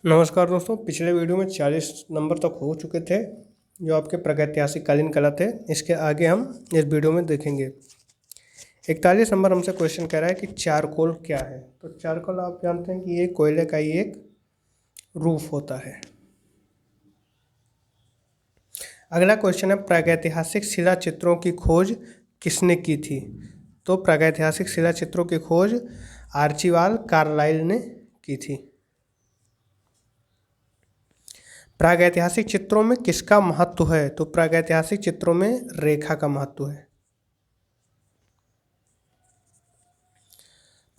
नमस्कार दोस्तों, पिछले वीडियो में 40 नंबर तक हो चुके थे जो आपके प्रागैतिहासिक कालीन कला थे। इसके आगे हम इस वीडियो में देखेंगे। 41 नंबर हमसे क्वेश्चन कह रहा है कि चारकोल क्या है। तो चारकोल आप जानते हैं कि ये कोयले का ही एक रूप होता है। अगला क्वेश्चन है, प्रागैतिहासिक शिला चित्रों की खोज किसने की थी। तो प्रागैतिहासिक शिला चित्रों की खोज आर्चिबाल्ड कार्लाइल ने की थी। प्रागैतिहासिक चित्रों में किसका महत्व है। तो प्रागैतिहासिक चित्रों में रेखा का महत्व है।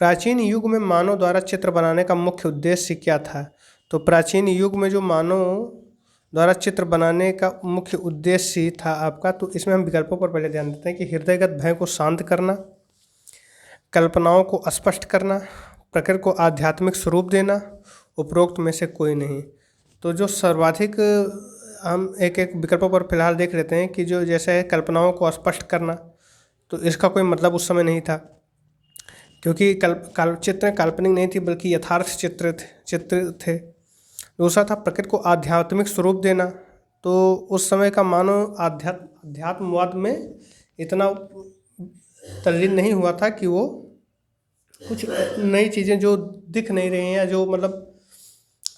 प्राचीन युग में मानव द्वारा चित्र बनाने का मुख्य उद्देश्य क्या था। तो प्राचीन युग में जो मानव द्वारा चित्र बनाने का मुख्य उद्देश्य था आपका, तो इसमें हम विकल्पों पर पहले ध्यान देते हैं कि हृदयगत भय को शांत करना, कल्पनाओं को स्पष्ट करना, प्रकृति को आध्यात्मिक स्वरूप देना, उपरोक्त में से कोई नहीं। तो जो सर्वाधिक हम एक एक विकल्पों पर फिलहाल देख लेते हैं कि जो जैसे कल्पनाओं को स्पष्ट करना, तो इसका कोई मतलब उस समय नहीं था, क्योंकि चित्र काल्पनिक नहीं थी बल्कि यथार्थ चित्र थे। दूसरा था प्रकृति को आध्यात्मिक स्वरूप देना। तो उस समय का मानव अध्यात्मवाद में इतना तल्लीन नहीं हुआ था कि वो कुछ नई चीज़ें जो दिख नहीं रही हैं या जो मतलब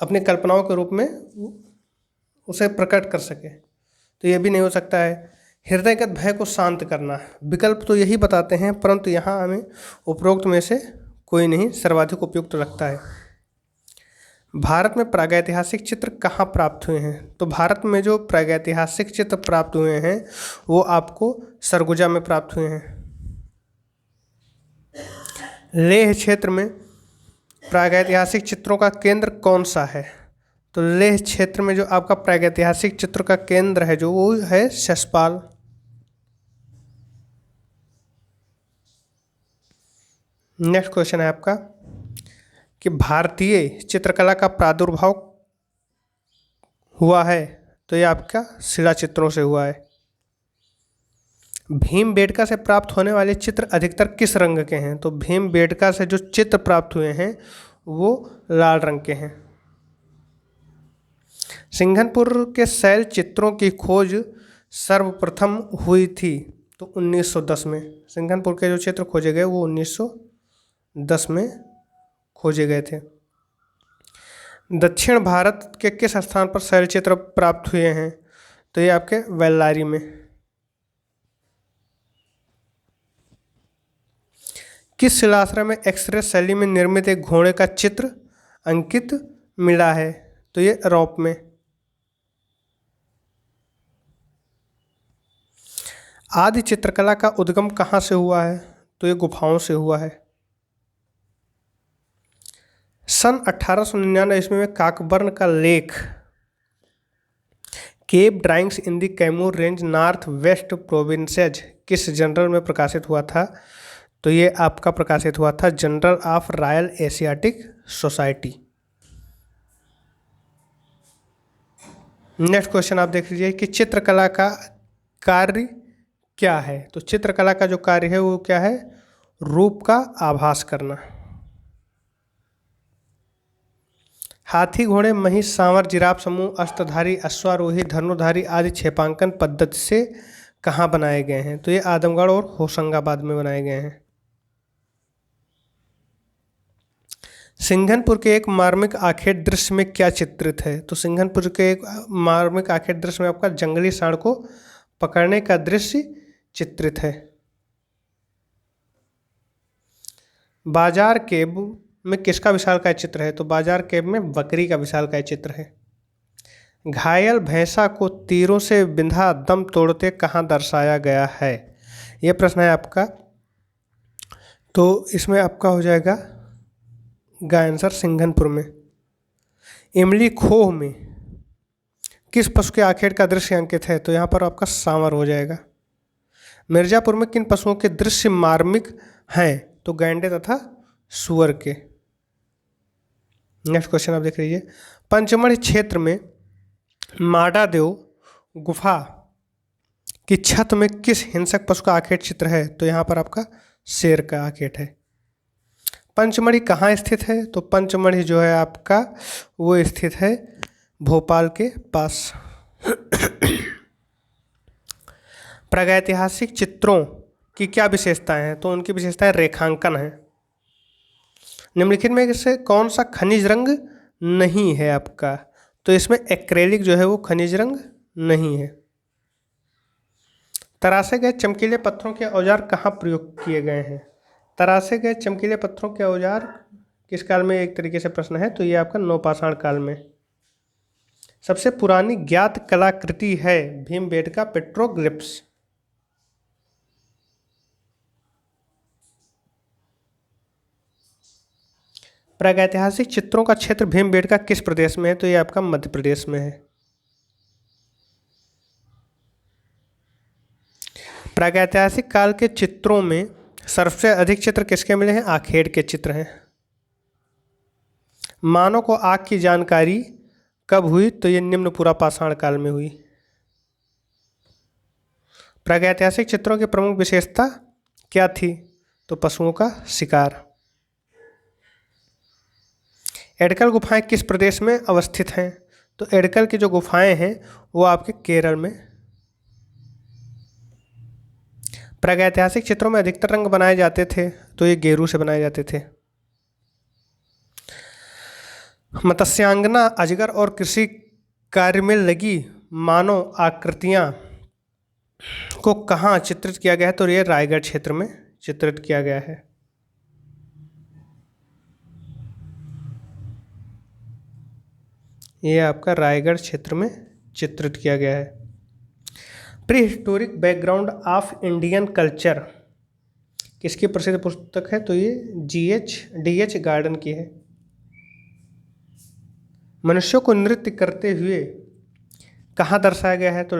अपने कल्पनाओं के रूप में उसे प्रकट कर सके, तो ये भी नहीं हो सकता है। हृदयगत भय को शांत करना, विकल्प तो यही बताते हैं, परंतु यहाँ हमें उपरोक्त में से कोई नहीं सर्वाधिक उपयुक्त लगता है। भारत में प्रागैतिहासिक चित्र कहाँ प्राप्त हुए हैं। तो भारत में जो प्रागैतिहासिक चित्र प्राप्त हुए हैं वो आपको सरगुजा में प्राप्त हुए हैं। लेह क्षेत्र में प्रागैतिहासिक चित्रों का केंद्र कौन सा है। तो लेह क्षेत्र में जो आपका प्रागैतिहासिक चित्र का केंद्र है जो वो है शशपाल। नेक्स्ट क्वेश्चन है आपका कि भारतीय चित्रकला का प्रादुर्भाव हुआ है। तो ये आपका शिला चित्रों से हुआ है। भीमबेटका से प्राप्त होने वाले चित्र अधिकतर किस रंग के हैं। तो भीमबेटका से जो चित्र प्राप्त हुए हैं वो लाल रंग के हैं। सिंघनपुर के शैल चित्रों की खोज सर्वप्रथम हुई थी। तो 1910 में सिंघनपुर के जो चित्र खोजे गए वो 1910 में खोजे गए थे। दक्षिण भारत के किस स्थान पर शैल चित्र प्राप्त हुए हैं। तो ये आपके वेल्लारी में। किस शिलाश्रय में एक्सरे शैली में निर्मित एक घोड़े का चित्र अंकित मिला है। तो ये रौप में। आदि चित्रकला का उद्गम कहाँ से हुआ है। तो ये गुफाओं से हुआ है। सन 1899 ईस्वी में काकबर्न का लेख cave drawings in the Kaimur range north west provinces किस जर्नल में प्रकाशित हुआ था। तो ये आपका प्रकाशित हुआ था journal of royal Asiatic society. Next question आप देख लीजिए कि चित्रकला का कार्य क्या है। तो चित्रकला का जो कार्य है वो क्या है, रूप का आभास करना। हाथी घोड़े महिष सांवर जिराफ समूह अष्टधारी अश्वारोही धनुर्धारी आदि क्षेपांकन पद्धति से कहाँ बनाए गए हैं। तो ये आदमगढ़ और होशंगाबाद में बनाए गए हैं। सिंघनपुर के एक मार्मिक आखेट दृश्य में क्या चित्रित है। तो सिंघनपुर के एक मार्मिक आखेट दृश्य में आपका जंगली सांड को पकड़ने का दृश्य चित्रित है। बाजार केव में किसका विशालकाय चित्र है। तो बाजार केव में बकरी का विशालकाय चित्र है। घायल भैंसा को तीरों से बिंधा दम तोड़ते कहाँ दर्शाया गया है। यह प्रश्न है आपका। तो इसमें आपका हो जाएगा आंसर सिंघनपुर में। इमली खोह में किस पशु के आखेट का दृश्य अंकित है। तो यहाँ पर आपका सांवर हो जाएगा। मिर्जापुर में किन पशुओं के दृश्य मार्मिक हैं। तो गैंडे तथा सुअर के। नेक्स्ट क्वेश्चन आप देख लीजिए। पंचमढ़ी क्षेत्र में माडादेव गुफा की छत में किस हिंसक पशु का आखेट चित्र है। तो यहाँ पर आपका शेर का आखेट है। पंचमढ़ी कहाँ स्थित है? तो पंचमढ़ी जो है आपका वो स्थित है भोपाल के पास। प्रागैतिहासिक चित्रों की क्या विशेषताएं हैं? तो उनकी विशेषताएं रेखांकन है। निम्नलिखित में से कौन सा खनिज रंग नहीं है आपका? तो इसमें एक्रेलिक जो है वो खनिज रंग नहीं है। तरासे गए चमकीले पत्थरों के औजार कहाँ प्रयोग किए गए हैं? तरासे गए चमकीले पत्थरों के औजार किस काल में, एक तरीके से प्रश्न है, तो ये आपका नवपाषाण काल में। सबसे पुरानी ज्ञात कलाकृति है भीमबेटका पेट्रोग्लिफ्स। प्रागैतिहासिक चित्रों का क्षेत्र भीमबेटका किस प्रदेश में है? तो ये आपका मध्य प्रदेश में है। प्रागैतिहासिक काल के चित्रों में सबसे अधिक चित्र किसके मिले हैं? आखेड़ के चित्र हैं। मानव को आग की जानकारी कब हुई? तो ये निम्न पुरापाषाण काल में हुई। प्रागैतिहासिक चित्रों की प्रमुख विशेषता क्या थी? तो पशुओं का शिकार। एडकल गुफाएं किस प्रदेश में अवस्थित हैं? तो एडकल की जो गुफाएं हैं वो आपके केरल में। प्रागैतिहासिक चित्रों में अधिकतर रंग बनाए जाते थे, तो ये गेरू से बनाए जाते थे। मत्स्यांगना, अजगर और कृषि कार्य में लगी मानव आकृतियां को कहाँ चित्रित किया गया है? तो ये रायगढ़ क्षेत्र में चित्रित किया गया है। ये आपका रायगढ़ क्षेत्र में चित्रित किया गया है। Pre historic background of Indian culture किसकी प्रसिद्ध पुस्तक है? तो ये DH गार्डन की है। मनुष्यों को नृत्य करते हुए कहाँ दर्शाया गया है? तो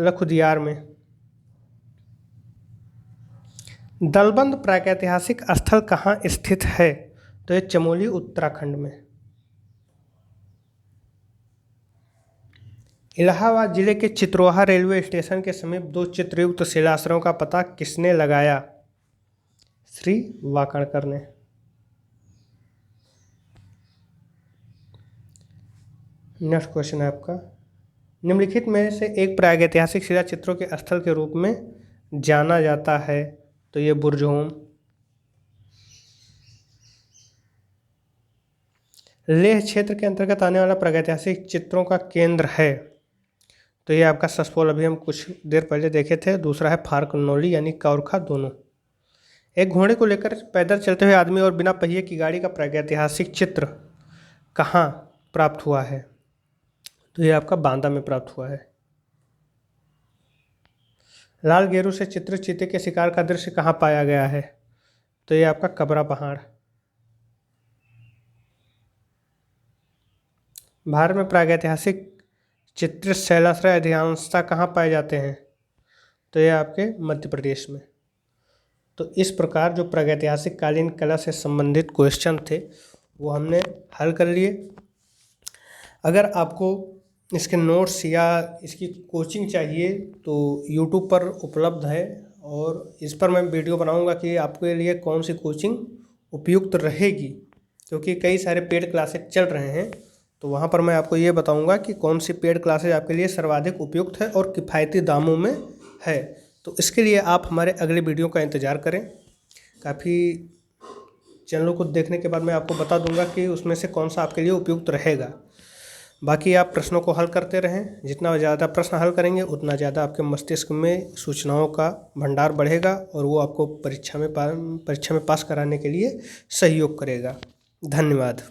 लखुदियार में। दलबंद प्रागैतिहासिक स्थल कहाँ स्थित है? तो ये चमोली उत्तराखंड में। इलाहाबाद जिले के चित्रोहा रेलवे स्टेशन के समीप 2 चित्रयुक्त शिलाश्रयों का पता किसने लगाया? श्री वाकणकर ने। नेक्स्ट क्वेश्चन है आपका, निम्नलिखित में से एक प्रागैतिहासिक शिला चित्रों के स्थल के रूप में जाना जाता है? तो ये बुर्जहोम। लेह क्षेत्र के अंतर्गत आने वाला प्रागैतिहासिक चित्रों का केंद्र है? तो ये आपका ससपोल, अभी हम कुछ देर पहले देखे थे। दूसरा है फारकनौली यानी कौरखा दोनों। एक घोड़े को लेकर पैदल चलते हुए आदमी और बिना पहिए की गाड़ी का प्रागैतिहासिक चित्र कहाँ प्राप्त हुआ है? तो ये आपका बांदा में प्राप्त हुआ है। लाल गेरू से चित्रित चीते के शिकार का दृश्य कहाँ पाया गया है? तो ये आपका कबरा पहाड़। भारत में प्रागैतिहासिक चित्रित शैलाश्रय अधिकांशतः कहाँ पाए जाते हैं? तो ये आपके मध्य प्रदेश में। तो इस प्रकार जो प्रागैतिहासिक कालीन कला से संबंधित क्वेश्चन थे वो हमने हल कर लिए। अगर आपको इसके नोट्स या इसकी कोचिंग चाहिए तो YouTube पर उपलब्ध है, और इस पर मैं वीडियो बनाऊंगा कि आपके लिए कौन सी कोचिंग उपयुक्त रहेगी, क्योंकि कई सारे पेड क्लासेज चल रहे हैं। तो वहाँ पर मैं आपको ये बताऊंगा कि कौन सी पेड क्लासेज आपके लिए सर्वाधिक उपयुक्त है और किफ़ायती दामों में है। तो इसके लिए आप हमारे अगले वीडियो का इंतज़ार करें। काफ़ी चैनलों को देखने के बाद मैं आपको बता दूंगा कि उसमें से कौन सा आपके लिए उपयुक्त रहेगा। बाकी आप प्रश्नों को हल करते रहें। जितना ज़्यादा प्रश्न हल करेंगे उतना ज़्यादा आपके मस्तिष्क में सूचनाओं का भंडार बढ़ेगा और वो आपको परीक्षा में पास कराने के लिए सहयोग करेगा। धन्यवाद।